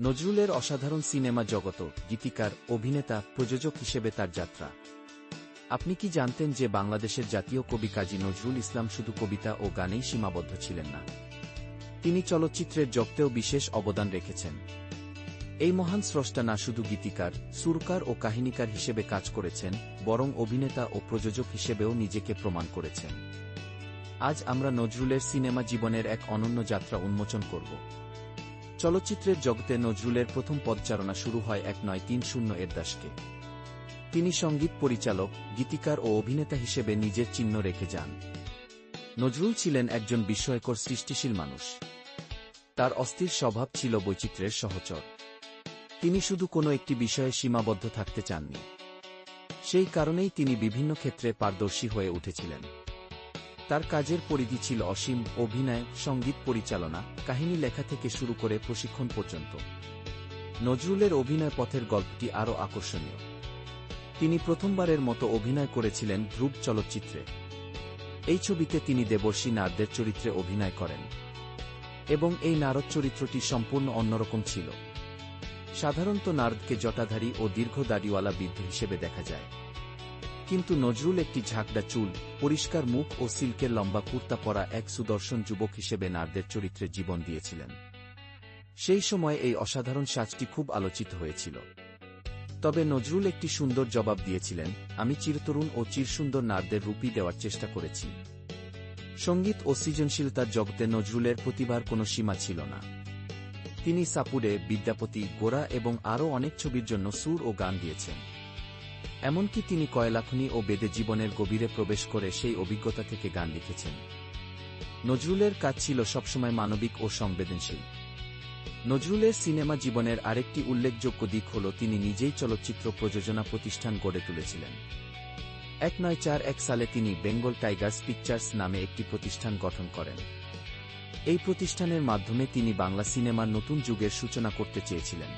নজরুলের অসাধারণ সিনেমা জগত, গীতিকার, অভিনেতা, প্রযোজক হিসেবে তার যাত্রা। আপনি কি জানতেন যে বাংলাদেশের জাতীয় কবি কাজী নজরুল ইসলাম শুধু কবিতা ও গানেই সীমাবদ্ধ ছিলেন না, তিনি চলচ্চিত্রের জগতেও বিশেষ অবদান রেখেছেন। এই মহান স্রষ্টা না শুধু গীতিকার, সুরকার ও কাহিনীকার হিসেবে কাজ করেছেন, বরং অভিনেতা ও প্রযোজক হিসেবেও নিজেকে প্রমাণ করেছেন। আজ আমরা নজরুলের সিনেমা জীবনের এক অনন্য যাত্রা উন্মোচন করব। চলচ্চিত্রের জগতে নজরুলের প্রথম পদচারণা শুরু হয় 1930 এর দশকে। তিনি সঙ্গীত পরিচালক, গীতিকার ও অভিনেতা হিসেবে নিজের চিহ্ন রেখে যান। নজরুল ছিলেন একজন বিস্ময়কর সৃষ্টিশীল মানুষ। তার অস্থির স্বভাব ছিল বৈচিত্র্যের সহচর। তিনি শুধু কোনো একটি বিষয়ে সীমাবদ্ধ থাকতে চাননি। সেই কারণেই তিনি বিভিন্ন ক্ষেত্রে পারদর্শী হয়ে উঠেছিলেন। তার কাজের পরিধি ছিল অসীম, অভিনয়, সঙ্গীত পরিচালনা, কাহিনী লেখা থেকে শুরু করে প্রশিক্ষণ পর্যন্ত। নজরুলের অভিনয় পথের গল্পটি আরও আকর্ষণীয়। তিনি প্রথমবারের মতো অভিনয় করেছিলেন ধ্রুব চলচ্চিত্রে। এই ছবিতে তিনি দেবর্ষী নারদের চরিত্রে অভিনয় করেন এবং এই নারদ চরিত্রটি সম্পূর্ণ অন্যরকম ছিল। সাধারণত নারদকে জটাধারী ও দীর্ঘ দাড়িওয়ালা বৃদ্ধ হিসেবে দেখা যায়, কিন্তু নজরুল একটি ঝাঁকড়া চুল, পরিষ্কার মুখ ও সিল্কের লম্বা কুর্তা পরা এক সুদর্শন যুবক হিসেবে নারদের চরিত্রে জীবন দিয়েছিলেন। সেই সময় এই অসাধারণ সাজটি খুব আলোচিত হয়েছিল। তবে নজরুল একটি সুন্দর জবাব দিয়েছিলেন, আমি চিরতরুণ ও চিরসুন্দর নারদের রূপই দেওয়ার চেষ্টা করেছি। সঙ্গীত ও সৃজনশীলতার জগতে নজরুলের প্রতিভার কোনো সীমা ছিল না। তিনি সাপুড়ে, বিদ্যাপতি, গোরা এবং আরও অনেক ছবির জন্য সুর ও গান দিয়েছেন। এমনকি তিনি কয়লাখনি ও বেদে জীবনের গভীরে প্রবেশ করে সেই অভিজ্ঞতা থেকে গান লিখেছেন। নজরুলের কাজ ছিল সবসময় মানবিক ও সংবেদনশীল। নজরুলের সিনেমা জীবনের আরেকটি উল্লেখযোগ্য দিক হল তিনি নিজেই চলচ্চিত্র প্রযোজনা প্রতিষ্ঠান গড়ে তুলেছিলেন। 1941 সালে তিনি বেঙ্গল টাইগার্স পিকচার্স নামে একটি প্রতিষ্ঠান গঠন করেন। এই প্রতিষ্ঠানের মাধ্যমে তিনি বাংলা সিনেমার নতুন যুগের সূচনা করতে চেয়েছিলেন।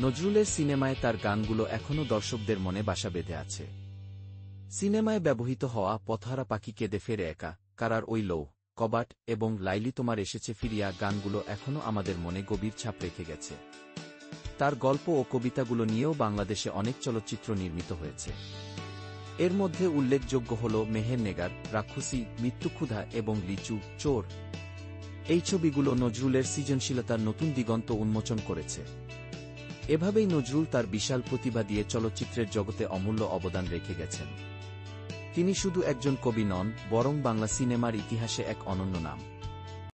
নজরুলের সিনেমায় তার গানগুলো এখনও দর্শকদের মনে বাসা বেঁধে আছে। সিনেমায় ব্যবহৃত হওয়া পথহারা পাখি কেঁদে ফেরে একা, কারার ওই লৌ, কবাট এবং লাইলি তোমার এসেছে ফিরিয়া গানগুলো এখনও আমাদের মনে গভীর ছাপ রেখে গেছে। তার গল্প ও কবিতাগুলো নিয়েও বাংলাদেশে অনেক চলচ্চিত্র নির্মিত হয়েছে। এর মধ্যে উল্লেখযোগ্য হল মেহের নেগার, রাক্ষসী, মৃত্যুক্ষুধা এবং লিচু, চোর। এই ছবিগুলো নজরুলের সৃজনশীলতার নতুন দিগন্ত উন্মোচন করেছে। এভাবেই নজরুল তার বিশাল প্রতিভা দিয়ে চলচ্চিত্রের জগতে অমূল্য অবদান রেখে গেছেন। তিনি শুধু একজন কবি নন, বরং বাংলা সিনেমার ইতিহাসে এক অনন্য নাম।